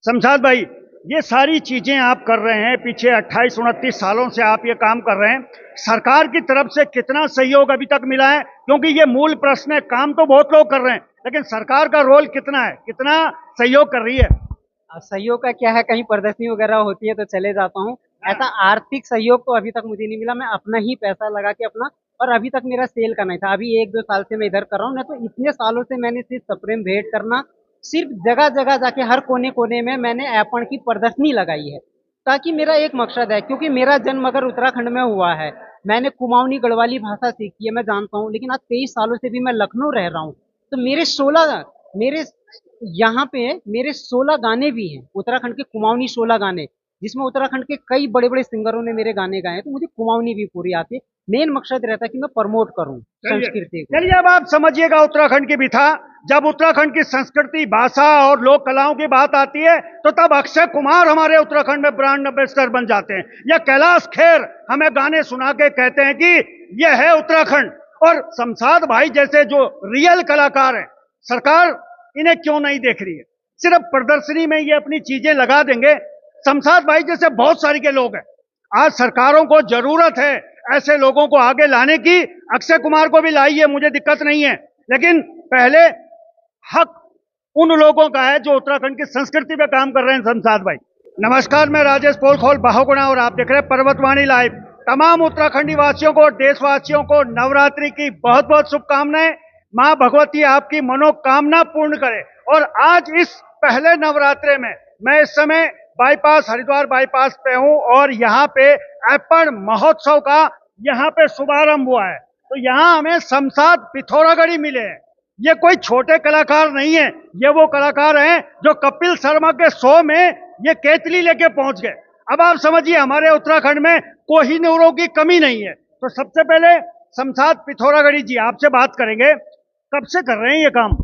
शमशाद भाई, ये सारी चीजें आप कर रहे हैं, पीछे 28-29 सालों से आप ये काम कर रहे हैं। सरकार की तरफ से कितना सहयोग अभी तक मिला है? क्योंकि ये मूल प्रश्न है। काम तो बहुत लोग कर रहे हैं, लेकिन सरकार का रोल कितना है, कितना सहयोग कर रही है? सहयोग का क्या है, कहीं प्रदर्शनी वगैरह होती है तो चले जाता हूँ। ऐसा आर्थिक सहयोग तो अभी तक मुझे नहीं मिला। मैं अपना ही पैसा लगा के अपना, और अभी तक मेरा सेल का नहीं था। अभी 1-2 साल से मैं इधर कर रहा हूँ। नहीं तो इतने सालों से मैंने सिर्फ सप्रेम भेंट करना, सिर्फ जगह जगह जाके हर कोने कोने में मैंने ऐपण की प्रदर्शनी लगाई है। ताकि मेरा एक मकसद है, क्योंकि मेरा जन्म अगर उत्तराखंड में हुआ है, मैंने कुमाऊनी गढ़वाली भाषा सीखी है, मैं जानता हूँ। लेकिन आज 23 सालों से भी मैं लखनऊ रह रहा हूँ। तो मेरे यहाँ पे मेरे 16 गाने भी हैं, उत्तराखंड के कुमाऊनी 16 गाने, जिसमें उत्तराखंड के कई बड़े बड़े सिंगरों ने मेरे गाने गाए हैं। तो मुझे कुमाऊनी भी पूरी आती है। मेन मकसद रहता है कि मैं प्रमोट करूं चलिए, संस्कृति को। चलिए, अब आप समझिएगा उत्तराखंड की भी था। जब उत्तराखंड की संस्कृति, भाषा और लोक कलाओं की बात आती है, तो तब अक्षय कुमार हमारे उत्तराखंड में ब्रांड एम्बेसडर बन जाते हैं, या कैलाश खेर हमें गाने सुना के कहते हैं कि यह है उत्तराखंड। और शमशाद भाई जैसे जो रियल कलाकार हैं, सरकार इन्हें क्यों नहीं देख रही है? सिर्फ प्रदर्शनी में ये अपनी चीजें लगा देंगे। शमशाद भाई जैसे बहुत सारी के लोग हैं, आज सरकारों को जरूरत है ऐसे लोगों को आगे लाने की। अक्षय कुमार को भी लाइए, मुझे दिक्कत नहीं है, लेकिन पहले हक उन लोगों का है जो उत्तराखंड की संस्कृति पे काम कर रहे हैं। शमशाद भाई नमस्कार, मैं राजेश पोलखोल बाहुगुणा और आप देख रहे हैं पर्वतवाणी लाइव। तमाम उत्तराखंडी वासियों को, देशवासियों को नवरात्रि की बहुत बहुत शुभकामनाएं। मां भगवती आपकी मनोकामना पूर्ण करे। और आज इस पहले नवरात्रे में मैं इस समय बाईपास, हरिद्वार बाईपास पे हूं, और यहाँ पे ऐपण महोत्सव का यहाँ पे शुभारंभ हुआ है। तो यहाँ हमें शमशाद पिथौरागढ़ी मिले हैं। ये कोई छोटे कलाकार नहीं है, ये वो कलाकार हैं जो कपिल शर्मा के शो में ये केतली लेके पहुंच गए। अब आप समझिए, हमारे उत्तराखंड में कोहिनूरों की कमी नहीं है। तो सबसे पहले शमशाद पिथौरागढ़ी जी आपसे बात करेंगे, कब से कर रहे हैं ये काम?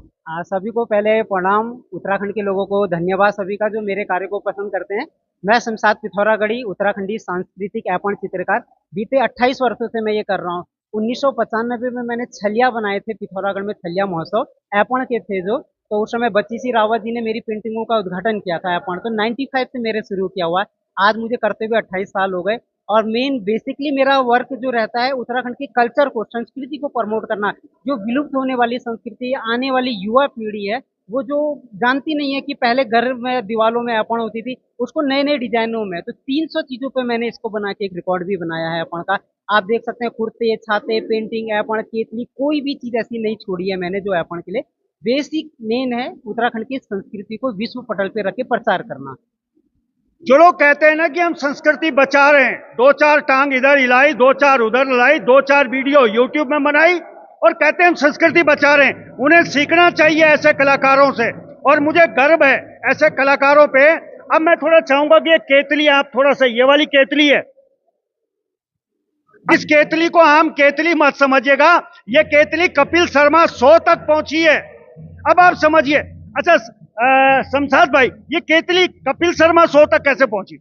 सभी को पहले प्रणाम। उत्तराखंड के लोगों को धन्यवाद, सभी का जो मेरे कार्य को पसंद करते हैं। मैं शमशाद पिथौरागढ़ी, उत्तराखंडी सांस्कृतिक ऐपण चित्रकार, बीते 28 वर्षों से मैं ये कर रहा हूँ। 1995 में मैंने छलिया बनाए थे पिथौरागढ़ में, छलिया महोत्सव ऐपण के थे जो। तो उस समय बच्ची सी रावत जी ने मेरी पेंटिंगों का उद्घाटन किया था ऐपण। तो 95 से मेरे शुरू किया हुआ है। आज मुझे करते हुए 28 साल हो गए। और मेन बेसिकली मेरा वर्क जो रहता है, उत्तराखंड के कल्चर को, संस्कृति को प्रमोट करना। जो विलुप्त होने वाली संस्कृति, आने वाली युवा पीढ़ी है, वो जो जानती नहीं है कि पहले घर में दीवारों में ऐपण होती थी, उसको नए नए डिजाइनों में। तो 300 चीजों पे मैंने इसको बना के एक रिकॉर्ड भी बनाया है ऐपण का। आप देख सकते हैं, कुर्ते, छाते, पेंटिंग, ऐपण, केतली, कोई भी चीज ऐसी नहीं छोड़ी है मैंने जो ऐपण के लिए। बेसिक मेन है उत्तराखंड की संस्कृति को विश्व पटल पे रख के प्रचार करना। जो लोग कहते हैं ना कि हम संस्कृति बचा रहे हैं, दो चार टांग इधर हिलाई, दो चार उधर हिलाई, दो चार वीडियो यूट्यूब में बनाई, और कहते हैं हम संस्कृति बचा रहे हैं, उन्हें सीखना चाहिए ऐसे कलाकारों से। और मुझे गर्व है ऐसे कलाकारों पे। अब मैं थोड़ा चाहूंगा कि ये केतली, आप थोड़ा सा, ये वाली केतली है, इस केतली को आम केतली मत समझिएगा। ये केतली कपिल शर्मा शो तक पहुंची है। अब आप समझिए। अच्छा, शमशाद भाई, ये केतली कपिल शर्मा शो तक कैसे पहुंची?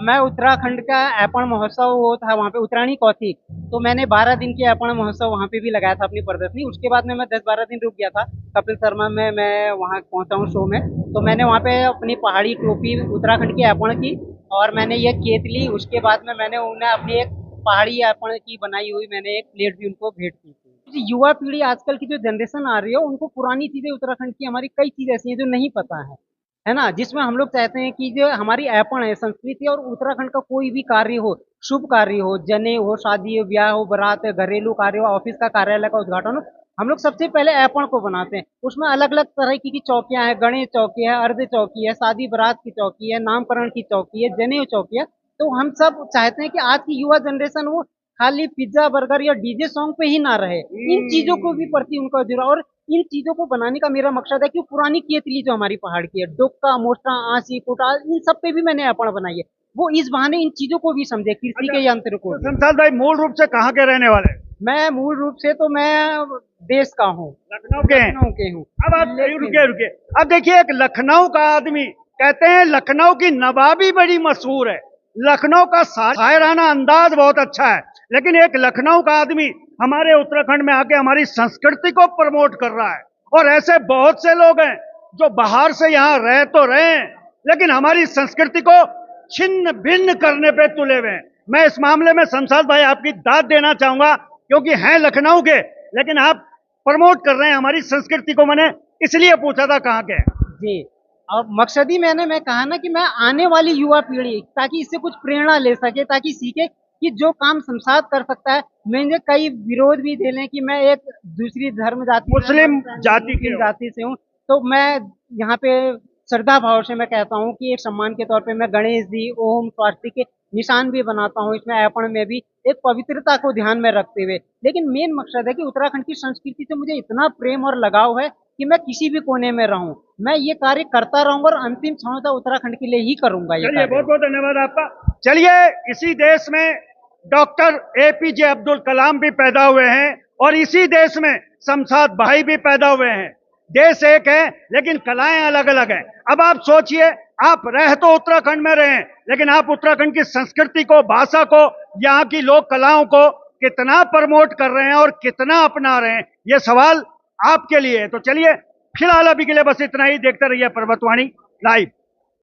मैं उत्तराखंड का ऐपण महोत्सव वो था वहाँ पे, उत्तरायणी कौथिग। तो मैंने 12 दिन की ऐपण महोत्सव वहाँ पे भी लगाया था अपनी प्रदर्शनी। उसके बाद में मैं 10-12 दिन रुक गया था कपिल शर्मा में, मैं वहाँ पहुँचा हूँ शो में। तो मैंने वहाँ पे अपनी पहाड़ी टोपी उत्तराखंड की ऐपण की, और मैंने ये केतली, उसके बाद में मैंने उन्हें अपनी एक पहाड़ी ऐपण की बनाई हुई मैंने एक प्लेट भी उनको भेंट की थी। जो युवा पीढ़ी आजकल की जो जनरेशन आ रही है, उनको पुरानी चीजें, उत्तराखंड की हमारी कई चीज ऐसी हैं जो नहीं पता है ना। जिसमें हम लोग चाहते हैं कि जो हमारी ऐपण है, संस्कृति, और उत्तराखंड का कोई भी कार्य हो, शुभ कार्य हो, जने हो, शादी हो, ब्याह हो, बारात, घरेलू कार्य हो, ऑफिस का, कार्यालय का उद्घाटन हो, हम लोग सबसे पहले ऐपण को बनाते हैं। उसमें अलग अलग तरह की चौकियां हैं, गणेश चौकी है, अर्ध चौकी है, शादी बारात की चौकी है, नामकरण की चौकी है, जनेऊ चौकी है। तो हम सब चाहते हैं कि आज की युवा जनरेशन वो खाली पिज्जा, बर्गर या डीजे सॉन्ग पे ही ना रहे, इन चीजों को भी प्रति उनका जुड़ा। और इन चीजों को बनाने का मेरा मकसद है कि पुरानी केतली जो हमारी पहाड़ की है, डोका, मोस्टा, आंसी, कुटाल, इन सब पे भी मैंने ऐपण बनाई है। वो इस बहाने इन चीजों को भी समझे, कृषि अच्छा, के यंत्र को तो भी। शमशाद भाई मूल रूप से कहाँ के रहने वाले हैं? मैं मूल रूप से तो मैं देश का हूँ, लखनऊ के हैं। लखनऊ के हूँ। अब आप लेकिन रुकिए रुकिए। अब देखिए, एक लखनऊ का आदमी, कहते हैं लखनऊ की नवाबी बड़ी मशहूर है, लखनऊ का शायराना अंदाज बहुत अच्छा है, लेकिन एक लखनऊ का आदमी हमारे उत्तराखंड में आके हमारी संस्कृति को प्रमोट कर रहा है। और ऐसे बहुत से लोग हैं जो बाहर से यहाँ रह तो रहे हैं, लेकिन हमारी संस्कृति को छिन्न भिन्न करने पे तुले हुए हैं। मैं इस मामले में शमशाद भाई आपकी दाद देना चाहूंगा, क्योंकि हैं लखनऊ के, लेकिन आप प्रमोट कर रहे हैं हमारी संस्कृति को। मैंने इसलिए पूछा था कहाँ के हैं। जी। और मकसदी मैं कहा ना कि मैं आने वाली युवा पीढ़ी ताकि इससे कुछ प्रेरणा ले सके, ताकि सीखे कि जो काम शमशाद कर सकता है। मैंने कई विरोध भी झेले कि मैं एक दूसरी धर्म जाति मुस्लिम जाति के मुस्लिम हो। जाति से हूँ, तो मैं यहाँ पे श्रद्धा भाव से मैं कहता हूँ कि एक सम्मान के तौर पे मैं गणेश जी, ओम, स्वास्तिक के निशान भी बनाता हूँ इसमें ऐपण में भी, एक पवित्रता को ध्यान में रखते हुए। लेकिन मेन मकसद है कि उत्तराखंड की संस्कृति से मुझे इतना प्रेम और लगाव है कि मैं किसी भी कोने में रहूं, मैं ये कार्य करता रहूंगा और अंतिम क्षणों तक उत्तराखंड के लिए ही करूंगा ये चलिए, कार्य। बहुत बहुत धन्यवाद आपका। चलिए, इसी देश में डॉक्टर एपीजे अब्दुल कलाम भी पैदा हुए हैं और इसी देश में शमशाद भाई भी पैदा हुए हैं। देश एक है लेकिन कलाएं अलग अलग हैं। अब आप सोचिए, आप रह तो उत्तराखंड में रहे हैं, लेकिन आप उत्तराखंड की संस्कृति को, भाषा को, यहाँ की लोक कलाओं को कितना प्रमोट कर रहे हैं और कितना अपना रहे हैं, ये सवाल आपके लिए है। तो चलिए, फिलहाल अभी के लिए बस इतना ही। देखते रहिए पर्वतवाणी लाइव।